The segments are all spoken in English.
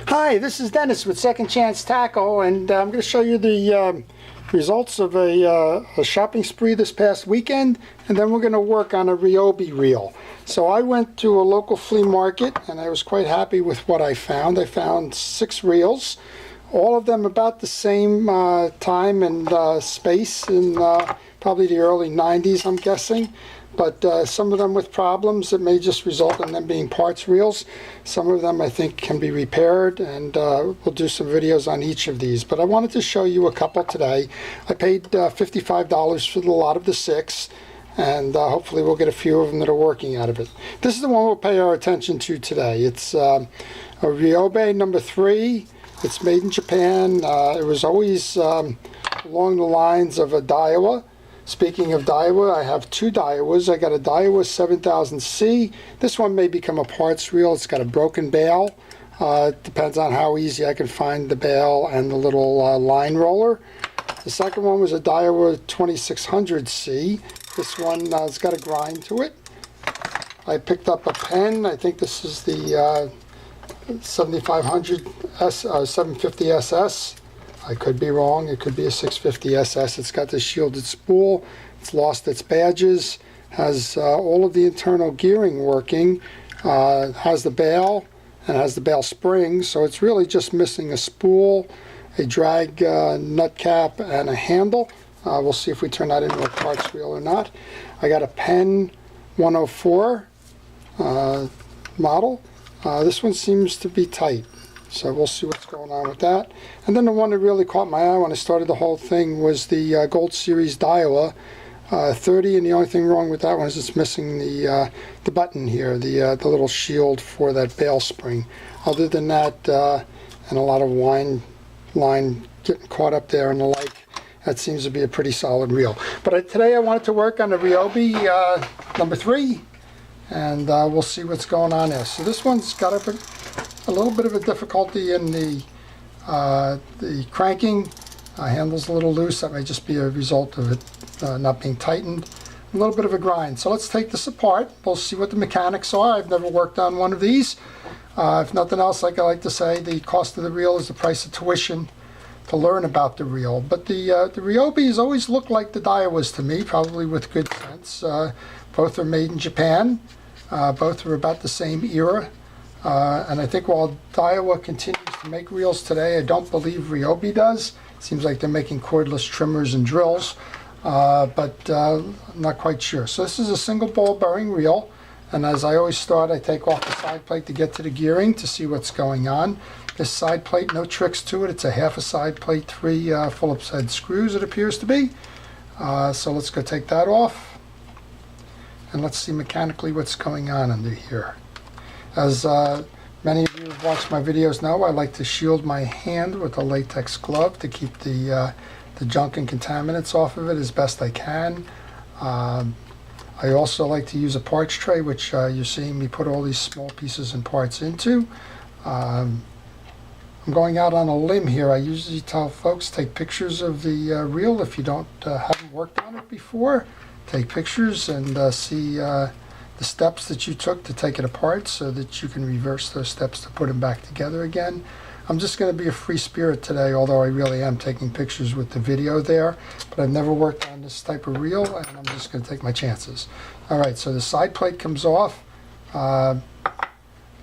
Hi, this is Dennis with Second Chance Tackle, and I'm going to show you the results of a shopping spree this past weekend, and then we're going to work on a Ryobi reel. So I went to a local flea market, and I was quite happy with what I found. I found 6 reels, all of them about the same time and space in probably the early 90s, I'm guessing. But some of them with problems that may just result in them being parts reels. Some of them I think can be repaired, and we'll do some videos on each of these. But I wanted to show you a couple today. I paid $55 for the lot of the 6, and hopefully we'll get a few of them that are working out of it. This is the one we'll pay our attention to today. It's a Ryobi number 3. It's made in Japan. It was always along the lines of a Daiwa. Speaking of Daiwa, I have 2 Daiwas. I got a Daiwa 7000C. This one may become a parts reel. It's got a broken bail. It depends on how easy I can find the bail and the little line roller. The second one was a Daiwa 2600C. This one has got a grind to it. I picked up a pen. I think this is the 750 SS. I could be wrong. It could be a 650 SS. It's got the shielded spool. It's lost its badges. Has all of the internal gearing working. Has the bail and has the bail spring. So it's really just missing a spool, a drag nut cap, and a handle. We'll see if we turn that into a parts reel or not. I got a Pen 104 model. This one seems to be tight. So we'll see what's going on with that. And then the one that really caught my eye when I started the whole thing was the Gold Series Daiwa 30, and the only thing wrong with that one is it's missing the button here, the little shield for that bail spring. Other than that, and a lot of line getting caught up there and the like, that seems to be a pretty solid reel. But today I wanted to work on the Ryobi number 3, and we'll see what's going on there. So this one's got a little bit of a difficulty in the cranking. Handle's a little loose. That may just be a result of it not being tightened. A little bit of a grind. So let's take this apart. We'll see what the mechanics are. I've never worked on one of these. If nothing else, like I like to say, the cost of the reel is the price of tuition to learn about the reel. But the Ryobis always look like the Daiwas to me, probably with good sense. Both are made in Japan. Both are about the same era. And I think while Daiwa continues to make reels today, I don't believe Ryobi does. It seems like they're making cordless trimmers and drills, but I'm not quite sure. So this is a single ball bearing reel, and as I always start, I take off the side plate to get to the gearing to see what's going on. This side plate, no tricks to it. It's a half a side plate, 3 Phillips head screws, it appears to be. So let's go take that off, and let's see mechanically what's going on under here. As many of you who have watched my videos know, I like to shield my hand with a latex glove to keep the junk and contaminants off of it as best I can. I also like to use a parts tray, which you're seeing me put all these small pieces and parts into. I'm going out on a limb here. I usually tell folks take pictures of the reel if you haven't worked on it before. Take pictures and see the steps that you took to take it apart so that you can reverse those steps to put them back together again. I'm just going to be a free spirit today, although I really am taking pictures with the video there. But I've never worked on this type of reel, and I'm just going to take my chances. Alright, so the side plate comes off.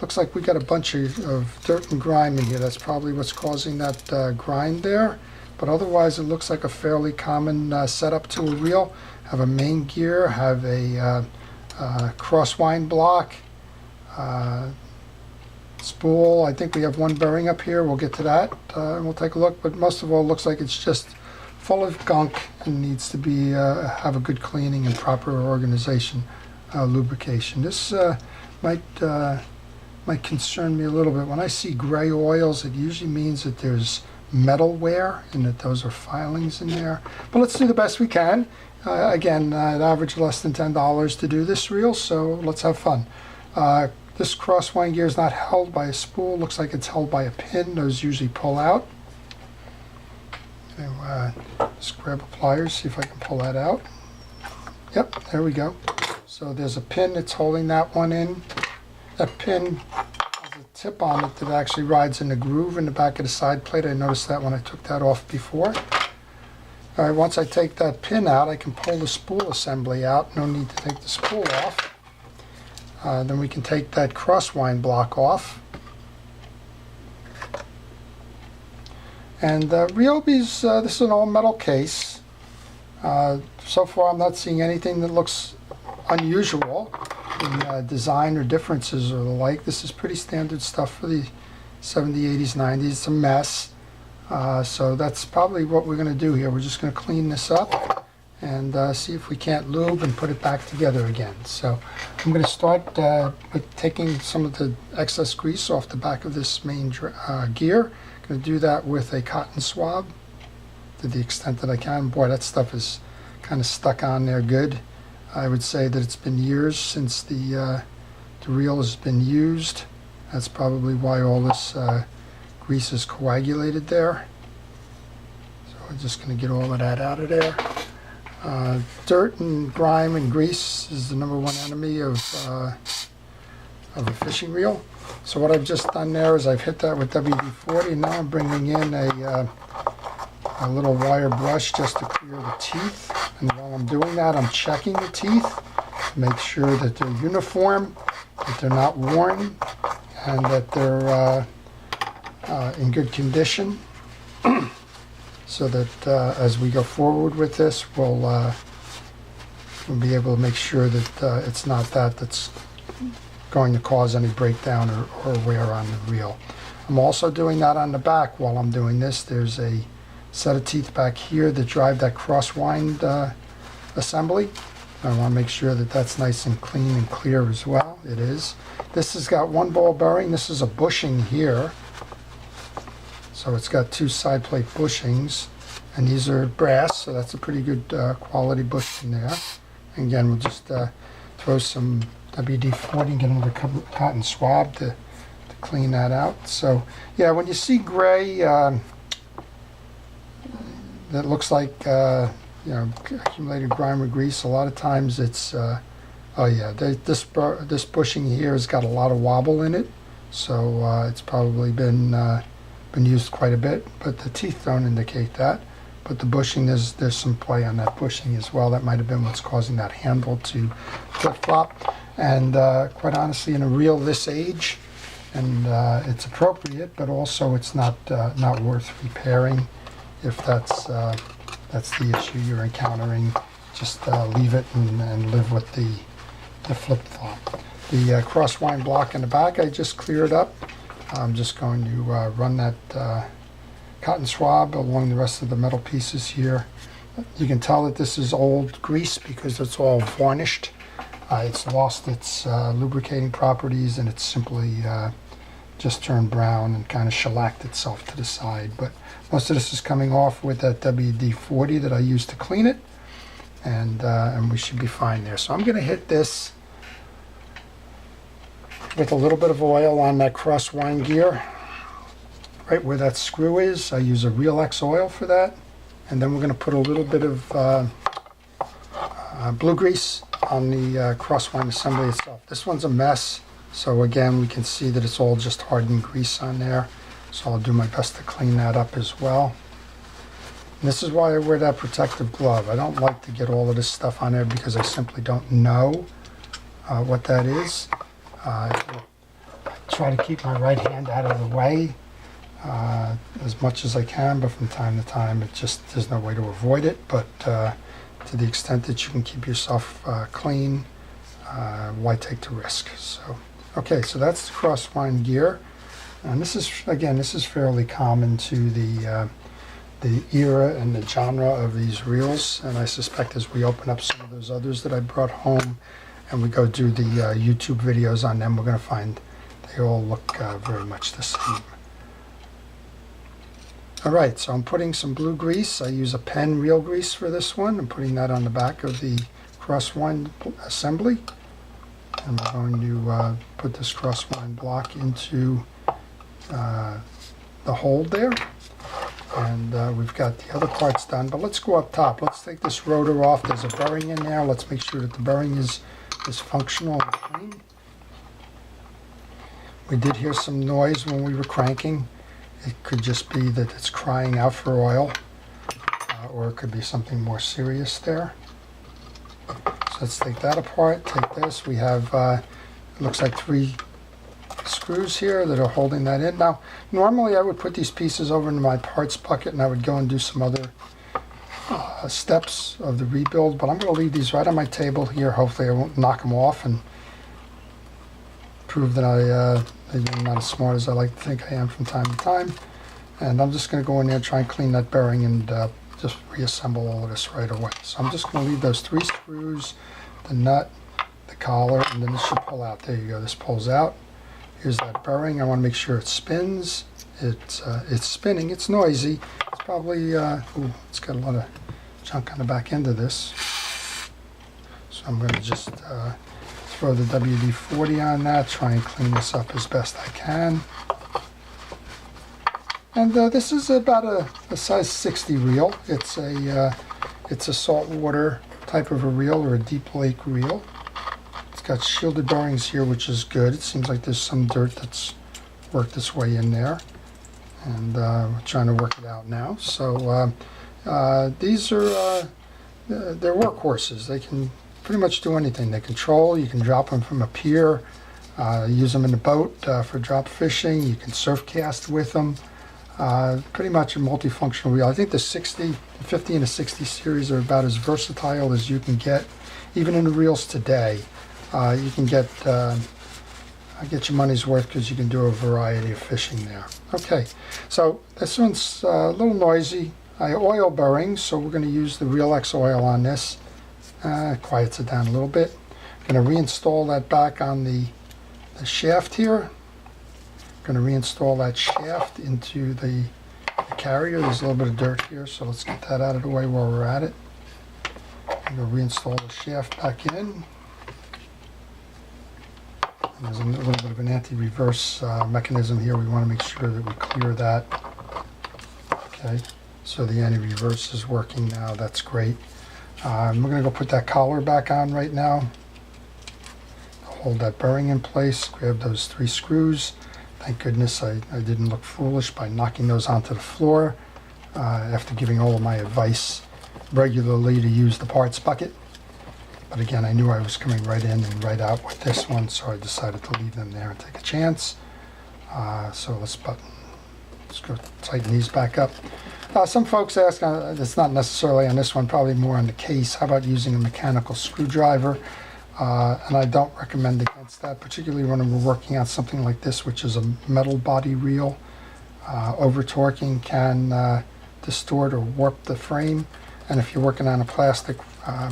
Looks like we got a bunch of dirt and grime in here. That's probably what's causing that grind there. But otherwise it looks like a fairly common setup to a reel. Have a main gear, have a crosswind block, spool. I think we have one bearing up here. We'll get to that and we'll take a look. But most of all, it looks like it's just full of gunk and needs to be have a good cleaning and proper organization, lubrication. This might concern me a little bit. When I see gray oils, it usually means that there's metal wear and that those are filings in there. But let's do the best we can. Again, it averaged less than $10 to do this reel, so let's have fun. This crosswind gear is not held by a spool. Looks like it's held by a pin. Those usually pull out. Just grab a pliers, see if I can pull that out. Yep, there we go. So there's a pin that's holding that one in. That pin has a tip on it that actually rides in the groove in the back of the side plate. I noticed that when I took that off before. All right, once I take that pin out, I can pull the spool assembly out. No need to take the spool off. Then we can take that crosswind block off. And Ryobi's, this is an all metal case. So far I'm not seeing anything that looks unusual in design or differences or the like. This is pretty standard stuff for the 70s, 80s, 90s. It's a mess. So that's probably what we're going to do here. We're just going to clean this up and see if we can't lube and put it back together again. So I'm going to start with taking some of the excess grease off the back of this main gear. I'm going to do that with a cotton swab to the extent that I can. Boy, that stuff is kind of stuck on there good. I would say that it's been years since the reel has been used. That's probably why all this grease is coagulated there. So we're just going to get all of that out of there. Dirt and grime and grease is the #1 enemy of a fishing reel. So what I've just done there is I've hit that with WD-40, and now I'm bringing in a little wire brush just to clear the teeth. And while I'm doing that, I'm checking the teeth to make sure that they're uniform, that they're not worn, and that they're in good condition. So that as we go forward with this, we'll be able to make sure that it's not that's going to cause any breakdown or wear on the reel. I'm also doing that on the back while I'm doing this. There's a set of teeth back here that drive that crosswind assembly. I want to make sure that that's nice and clean and clear as well. It is. This has got one ball bearing. This is a bushing here. So it's got 2 side plate bushings, and these are brass, so that's a pretty good quality bushing there. And again, we'll just throw some WD-40 and get another cotton swab to clean that out. So yeah, when you see gray that looks like you know, accumulated grime or grease, a lot of times it's oh yeah, this bushing here has got a lot of wobble in it, so it's probably been used quite a bit, but the teeth don't indicate that. But the bushing, there's some play on that bushing as well. That might have been what's causing that handle to flip-flop. And quite honestly, in a reel this age, and it's appropriate, but also it's not worth repairing. If that's the issue you're encountering, just leave it and live with the flip-flop. The crosswind block in the back, I just cleared up. I'm just going to run that cotton swab along the rest of the metal pieces here. You can tell that this is old grease because it's all varnished. It's lost its lubricating properties, and it's simply just turned brown and kind of shellacked itself to the side. But most of this is coming off with that WD-40 that I used to clean it, and we should be fine there. So I'm going to hit this with a little bit of oil on that crosswind gear, right where that screw is. I use a Real X oil for that, and then we're going to put a little bit of blue grease on the crosswind assembly itself. This one's a mess, so again we can see that it's all just hardened grease on there, so I'll do my best to clean that up as well. And this is why I wear that protective glove. I don't like to get all of this stuff on there because I simply don't know what that is. I try to keep my right hand out of the way as much as I can, but from time to time there's no way to avoid it. But to the extent that you can keep yourself clean, why take the risk? So okay, so that's the crosswind gear, and this is fairly common to the era and the genre of these reels, and I suspect as we open up some of those others that I brought home and we go do the YouTube videos on them, we're going to find they all look very much the same. Alright, so I'm putting some blue grease. I use a Penn reel grease for this one. I'm putting that on the back of the crosswind assembly. And we're going to put this crosswind block into the hole there. And we've got the other parts done, but let's go up top. Let's take this rotor off. There's a bearing in there. Let's make sure that the bearing is functional and clean. We did hear some noise when we were cranking. It could just be that it's crying out for oil, or it could be something more serious there. So let's take that apart, take this. We have, it looks like 3 screws here that are holding that in. Now, normally I would put these pieces over into my parts bucket and I would go and do some other steps of the rebuild, but I'm going to leave these right on my table here. Hopefully I won't knock them off and prove that maybe I'm not as smart as I like to think I am from time to time. And I'm just going to go in there and try and clean that bearing and just reassemble all of this right away. So I'm just going to leave those 3 screws, the nut, the collar, and then this should pull out. There you go, this pulls out. Here's that bearing. I want to make sure it spins. It's spinning. It's noisy. It's probably, ooh, it's got a lot of junk on the back end of this. So I'm going to just throw the WD-40 on that, try and clean this up as best I can. And this is about a size 60 reel. It's a saltwater type of a reel, or a deep lake reel. It's got shielded bearings here, which is good. It seems like there's some dirt that's worked its way in there, and we're trying to work it out now. So these are they're workhorses. They can pretty much do anything. They control. You can drop them from a pier, use them in the boat for drop fishing. You can surf cast with them. Pretty much a multifunctional reel. I think the 50 and the 60 series are about as versatile as you can get. Even in the reels today, you can get your money's worth because you can do a variety of fishing there. Okay, so this one's a little noisy. Oil bearings, so we're going to use the Real X oil on this. Quiets it down a little bit. I'm going to reinstall that back on the shaft here. Going to reinstall that shaft into the carrier. There's a little bit of dirt here, so let's get that out of the way while we're at it. I'm going to reinstall the shaft back in. And there's a little bit of an anti-reverse mechanism here. We want to make sure that we clear that. Okay, so the anti-reverse is working now. That's great. We're going to go put that collar back on right now. Hold that bearing in place. Grab those 3 screws. Thank goodness I didn't look foolish by knocking those onto the floor after giving all of my advice regularly to use the parts bucket. But again, I knew I was coming right in and right out with this one, so I decided to leave them there and take a chance. So let's go tighten these back up. Some folks ask, it's not necessarily on this one, probably more on the case, how about using a mechanical screwdriver? And I don't recommend against that, particularly when we're working on something like this, which is a metal body reel. Over-torquing can distort or warp the frame, and if you're working on a plastic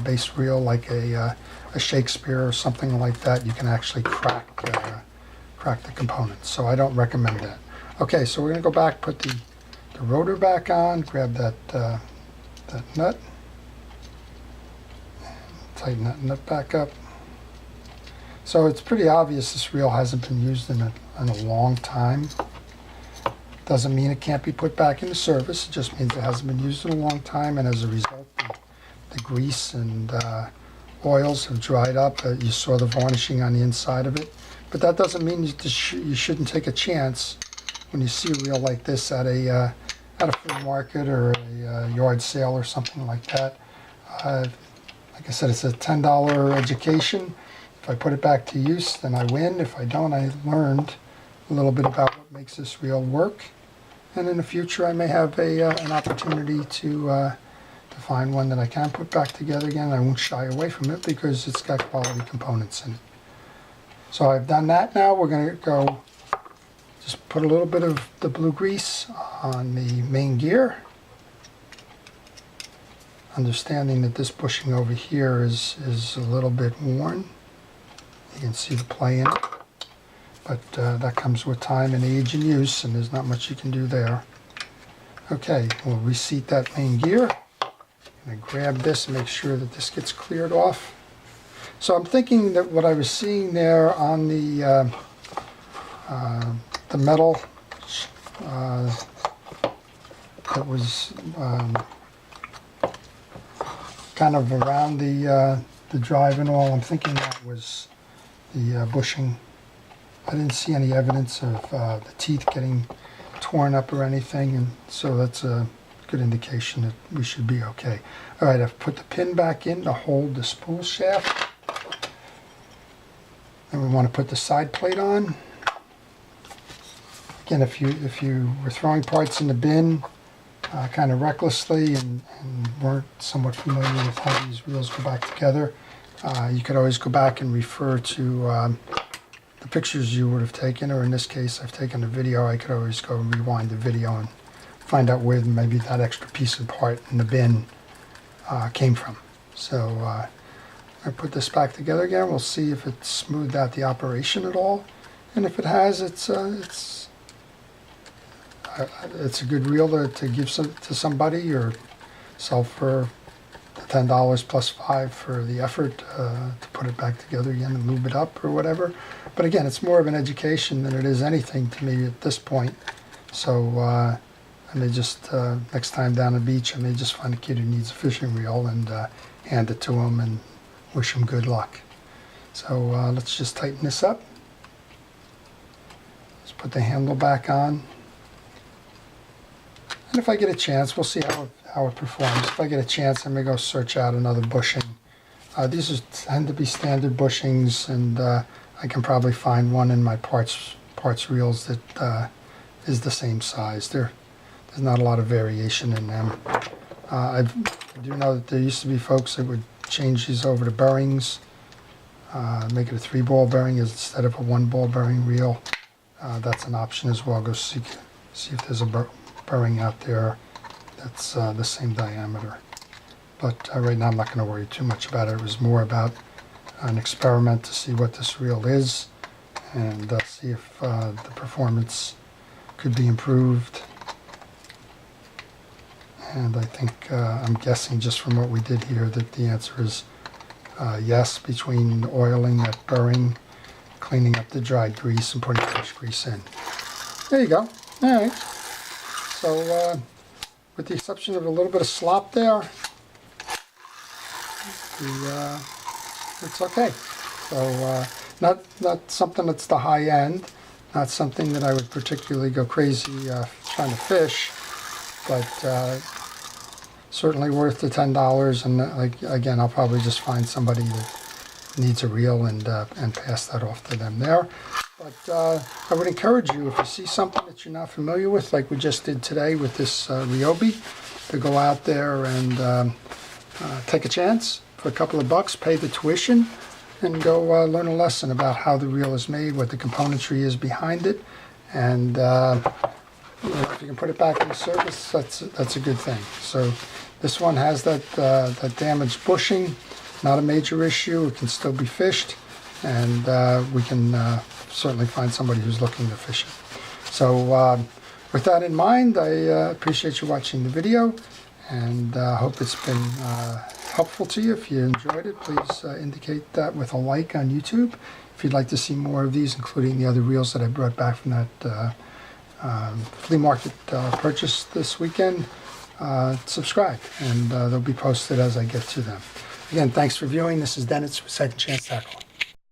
base reel like a Shakespeare or something like that, you can actually crack the components. So I don't recommend that. Okay, so we're going to go back, put the rotor back on, grab that nut, tighten that nut back up. So it's pretty obvious this reel hasn't been used in a long time. Doesn't mean it can't be put back into service. It just means it hasn't been used in a long time, and as a result, the grease and oils have dried up. You saw the varnishing on the inside of it. But that doesn't mean you shouldn't take a chance when you see a reel like this at a flea market or a yard sale or something like that. Like I said, it's a $10 education. If I put it back to use, then I win. If I don't, I learned a little bit about what makes this reel work. And in the future, I may have an opportunity to find one that I can put back together again. I won't shy away from it because it's got quality components in it. So I've done that now. We're going to go just put a little bit of the blue grease on the main gear. Understanding that this bushing over here is a little bit worn. You can see the play in it. But that comes with time and age and use, and there's not much you can do there. Okay, we'll reseat that main gear. I'm going to grab this and make sure that this gets cleared off. So I'm thinking that what I was seeing there on the metal that was kind of around the drive and all, I'm thinking that was the bushing I didn't see any evidence of the teeth getting torn up or anything, and so that's a good indication that we should be okay. All right, I've put the pin back in to hold the spool shaft. And we want to put the side plate on. Again, if you were throwing parts in the bin kind of recklessly and weren't somewhat familiar with how these wheels go back together, you could always go back and refer to the pictures you would have taken, or in this case, I've taken a video. I could always go and rewind the video and find out where maybe that extra piece of part in the bin came from. So I put this back together again. We'll see if it's smoothed out the operation at all, and if it has, it's a good reel to give to somebody, or sell for $10 plus $5 for the effort to put it back together again and lube it up or whatever. But again, it's more of an education than it is anything to me at this point. So I may just, next time down the beach, I may just find a kid who needs a fishing reel and hand it to him and wish him good luck. So let's just tighten this up. Let's put the handle back on. And if I get a chance, we'll see how it performs. If I get a chance, I may go search out another bushing. These tend to be standard bushings, and I can probably find one in my parts reels that is the same size. There's not a lot of variation in them. I do know that there used to be folks that would change these over to bearings, make it a 3-ball bearing instead of a 1-ball bearing reel. That's an option as well. Go see if there's a bearing out there that's the same diameter. But right now I'm not going to worry too much about it. It was more about an experiment to see what this reel is, and see if the performance could be improved. And I think, I'm guessing just from what we did here, that the answer is yes, between oiling that bearing, cleaning up the dried grease, and putting fresh grease in. There you go. All right. So with the exception of a little bit of slop there, it's okay. So not something that's the high end, not something that I would particularly go crazy trying to fish, but certainly worth the $10. And again, I'll probably just find somebody that needs a reel and pass that off to them there. But I would encourage you, if you see something that you're not familiar with, like we just did today with this Ryobi, to go out there and take a chance for a couple of bucks, pay the tuition, and go learn a lesson about how the reel is made, what the componentry is behind it, and if you can put it back in service, that's a good thing. So this one has that damaged bushing, not a major issue. It can still be fished, and we can certainly find somebody who's looking to fish it. So with that in mind, I appreciate you watching the video, and hope it's been helpful to you. If you enjoyed it, please indicate that with a like on YouTube. If you'd like to see more of these, including the other reels that I brought back from that flea market purchase this weekend, subscribe, and they'll be posted as I get to them. Again, thanks for viewing. This is Dennis with Second Chance Tackle.